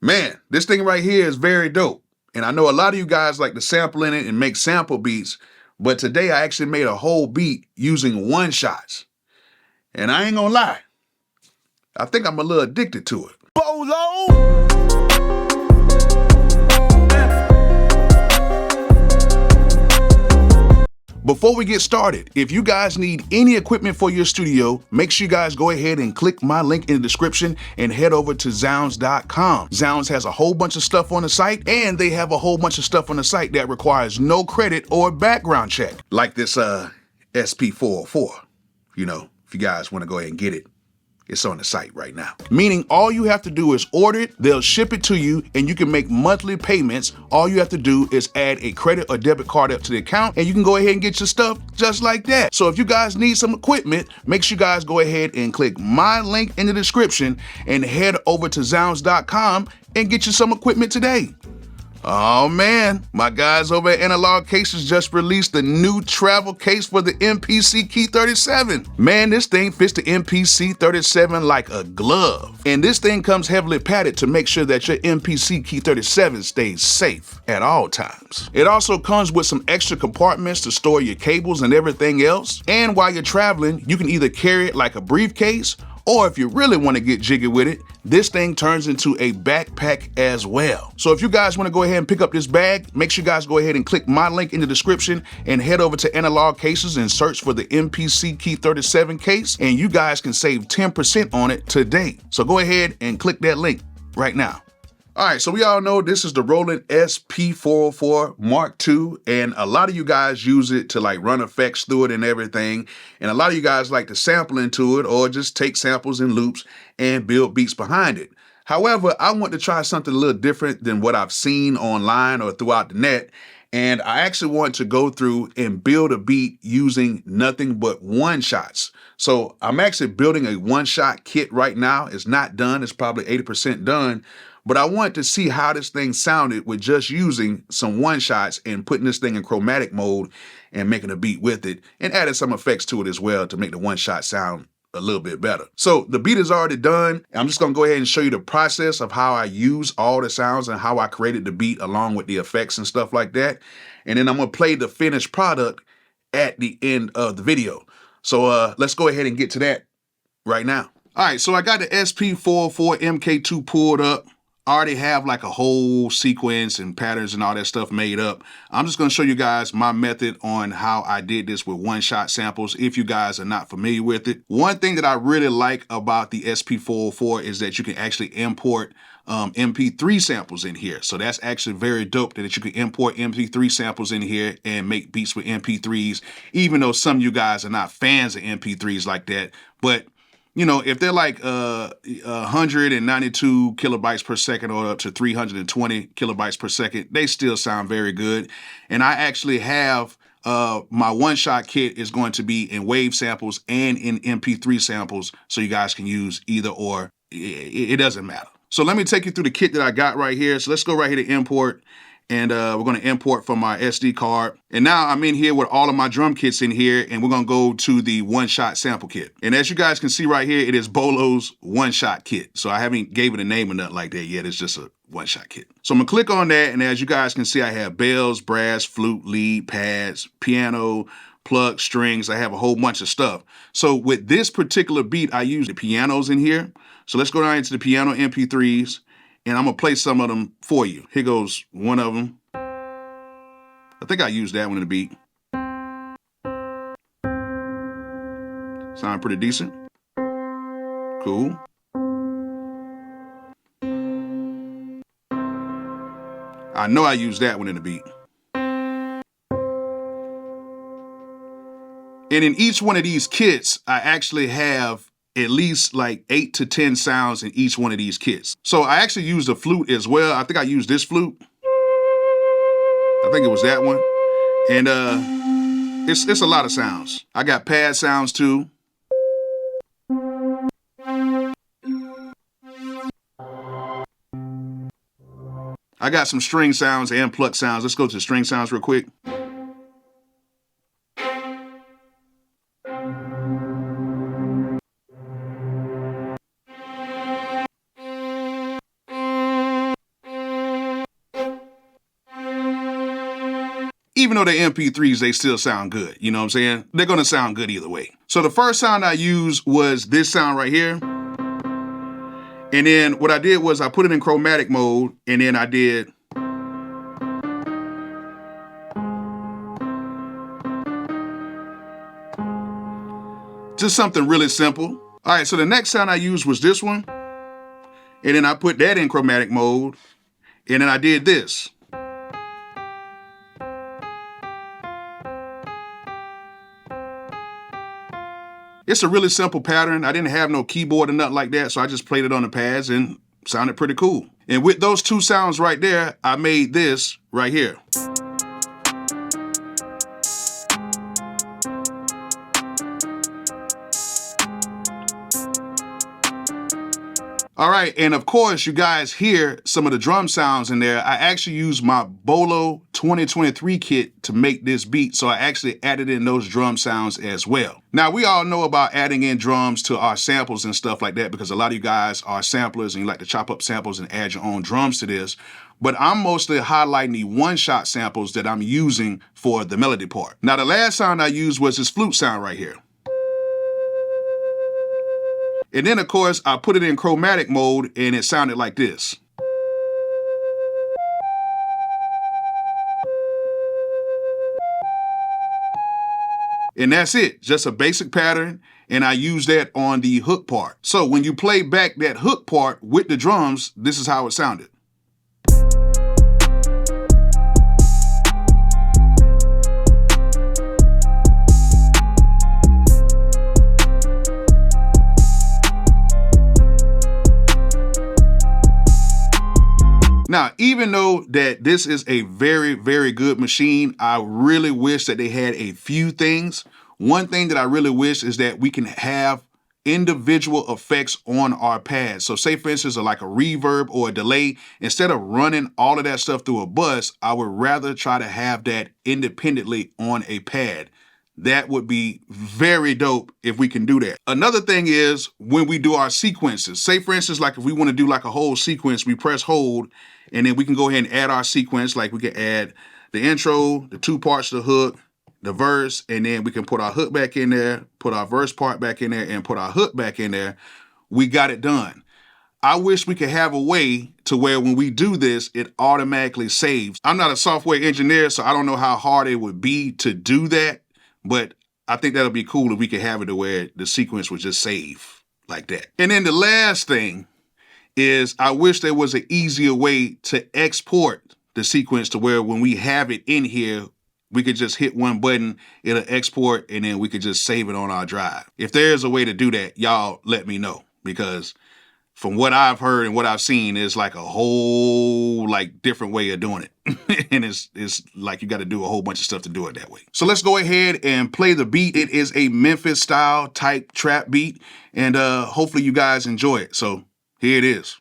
Man, this thing right here is very dope. And I know a lot of you guys like to sample in it and make sample beats, but today I actually made a whole beat using one-shots. And I ain't gonna lie, I think I'm a little addicted to it. Bolo! Before we get started, if you guys need any equipment for your studio, make sure you guys go ahead and click my link in the description and head over to Zounds.com. Zounds has a whole bunch of stuff on the site, and they have a whole bunch of stuff on the site that requires no credit or background check, like this SP-404. You know, if you guys want to go ahead and get it, it's on the site right now. Meaning all you have to do is order it, they'll ship it to you, and you can make monthly payments. All you have to do is add a credit or debit card up to the account, and you can go ahead and get your stuff just like that. So if you guys need some equipment, make sure you guys go ahead and click my link in the description and head over to Zounds.com and get you some equipment today. Oh man, my guys over at Analog Cases just released the new travel case for the MPC Key 37. Man, this thing fits the MPC 37 like a glove. And this thing comes heavily padded to make sure that your MPC Key 37 stays safe at all times. It also comes with some extra compartments to store your cables and everything else. And while you're traveling, you can either carry it like a briefcase, or if you really want to get jiggy with it, this thing turns into a backpack as well. So if you guys want to go ahead and pick up this bag, make sure you guys go ahead and click my link in the description and head over to Analog Cases and search for the MPC Key 37 case, and you guys can save 10% on it today. So go ahead and click that link right now. All right, so we all know this is the Roland SP-404 Mk2, and a lot of you guys use it to like run effects through it and everything, and a lot of you guys like to sample into it or just take samples and loops and build beats behind it. However, I want to try something a little different than what I've seen online or throughout the net, and I actually want to go through and build a beat using nothing but one-shots. So I'm actually building a one-shot kit right now. It's not done, it's probably 80% done. But I wanted to see how this thing sounded with just using some one-shots and putting this thing in chromatic mode and making a beat with it and adding some effects to it as well to make the one-shot sound a little bit better. So the beat is already done. I'm just gonna go ahead and show you the process of how I use all the sounds and how I created the beat along with the effects and stuff like that. And then I'm gonna play the finished product at the end of the video. So let's go ahead and get to that right now. All right, so I got the SP-404 Mk2 pulled up. I already have like a whole sequence and patterns and all that stuff made up. I'm just gonna show you guys my method on how I did this with one-shot samples if you guys are not familiar with it. One thing that I really like about the SP-404 is that you can actually import MP3 samples in here. So that's actually very dope that you can import MP3 samples in here and make beats with MP3s, even though some of you guys are not fans of MP3s like that. But you know, if they're like 192 kilobytes per second or up to 320 kilobytes per second, they still sound very good. And I actually have my one-shot kit is going to be in wave samples and in MP3 samples, so you guys can use either or. It doesn't matter. So let me take you through the kit that I got right here. So let's go right here to import. And we're going to import from my SD card. And now I'm in here with all of my drum kits in here, and we're going to go to the one-shot sample kit. And as you guys can see right here, it is Bolo's one-shot kit. So I haven't gave it a name or nothing like that yet. It's just a one-shot kit. So I'm going to click on that, and as you guys can see, I have bells, brass, flute, lead, pads, piano, plug, strings. I have a whole bunch of stuff. So with this particular beat, I use the pianos in here. So let's go down into the piano MP3s. And I'm gonna play some of them for you. Here goes one of them. I think I used that one in the beat. Sound pretty decent. Cool. I know I used that one in the beat. And in each one of these kits, I actually have at least like 8 to 10 sounds in each one of these kits. So I actually used a flute as well. I think I used this flute. I think it was that one. And it's a lot of sounds. I got pad sounds too. I got some string sounds and pluck sounds. Let's go to the string sounds real quick. even though they're MP3s, they still sound good. You know what I'm saying? They're gonna sound good either way. So the first sound I used was this sound right here. And then what I did was I put it in chromatic mode, and then I did just something really simple. All right, so the next sound I used was this one. And then I put that in chromatic mode. And then I did this. It's a really simple pattern. I didn't have no keyboard or nothing like that, so I just played it on the pads and sounded pretty cool. And with those two sounds right there, I made this right here. All right, and of course, you guys hear some of the drum sounds in there. I actually used my Bolo 2023 kit to make this beat, so I actually added in those drum sounds as well. Now, we all know about adding in drums to our samples and stuff like that because a lot of you guys are samplers and you like to chop up samples and add your own drums to this, but I'm mostly highlighting the one-shot samples that I'm using for the melody part. Now, the last sound I used was this flute sound right here. And then, of course, I put it in chromatic mode, and it sounded like this. And that's it, just a basic pattern, and I use that on the hook part. So when you play back that hook part with the drums, this is how it sounded. Now, even though that this is a very, very good machine, I really wish that they had a few things. One thing that I really wish is that we can have individual effects on our pads. So say, for instance, like a reverb or a delay, instead of running all of that stuff through a bus, I would rather try to have that independently on a pad. That would be very dope if we can do that. Another thing is when we do our sequences. Say, for instance, like if we want to do like a whole sequence, we press hold, and then we can go ahead and add our sequence. Like we can add the intro, the two parts of the hook, the verse, and then we can put our hook back in there, put our verse part back in there, and put our hook back in there. We got it done. I wish we could have a way to where when we do this, it automatically saves. I'm not a software engineer, so I don't know how hard it would be to do that, but I think that'll be cool if we could have it to where the sequence would just save like that. And then the last thing is I wish there was an easier way to export the sequence to where when we have it in here, we could just hit one button, it'll export, and then we could just save it on our drive. If there's a way to do that, y'all let me know, because from what I've heard and what I've seen, it's like a whole different way of doing it. And it's like you got to do a whole bunch of stuff to do it that way. So let's go ahead and play the beat. It is a Memphis style type trap beat, and hopefully you guys enjoy it. So here it is.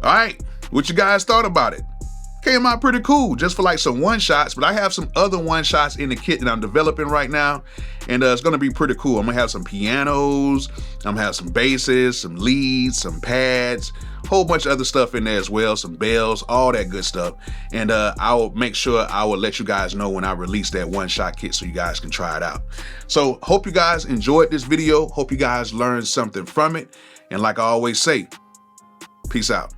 All right, what you guys thought about it? came out pretty cool just for like some one shots, but I have some other one shots in the kit that I'm developing right now, and it's gonna be pretty cool. I'm gonna have some pianos, I'm gonna have some basses, some leads, some pads, whole bunch of other stuff in there as well, some bells, all that good stuff. And I'll make sure I will let you guys know when I release that one shot kit so you guys can try it out. So hope you guys enjoyed this video. Hope you guys learned something from it. And like I always say, peace out.